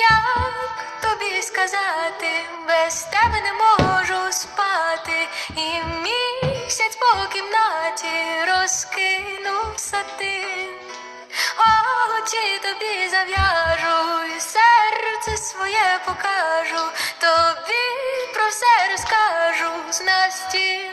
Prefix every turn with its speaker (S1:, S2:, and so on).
S1: як тобі сказати, без тебе не можу спати, і місяць по кімнаті розкинув сатин. Очі тобі зав'яжу, і серце своє покажу, тобі про все розкажу з настільки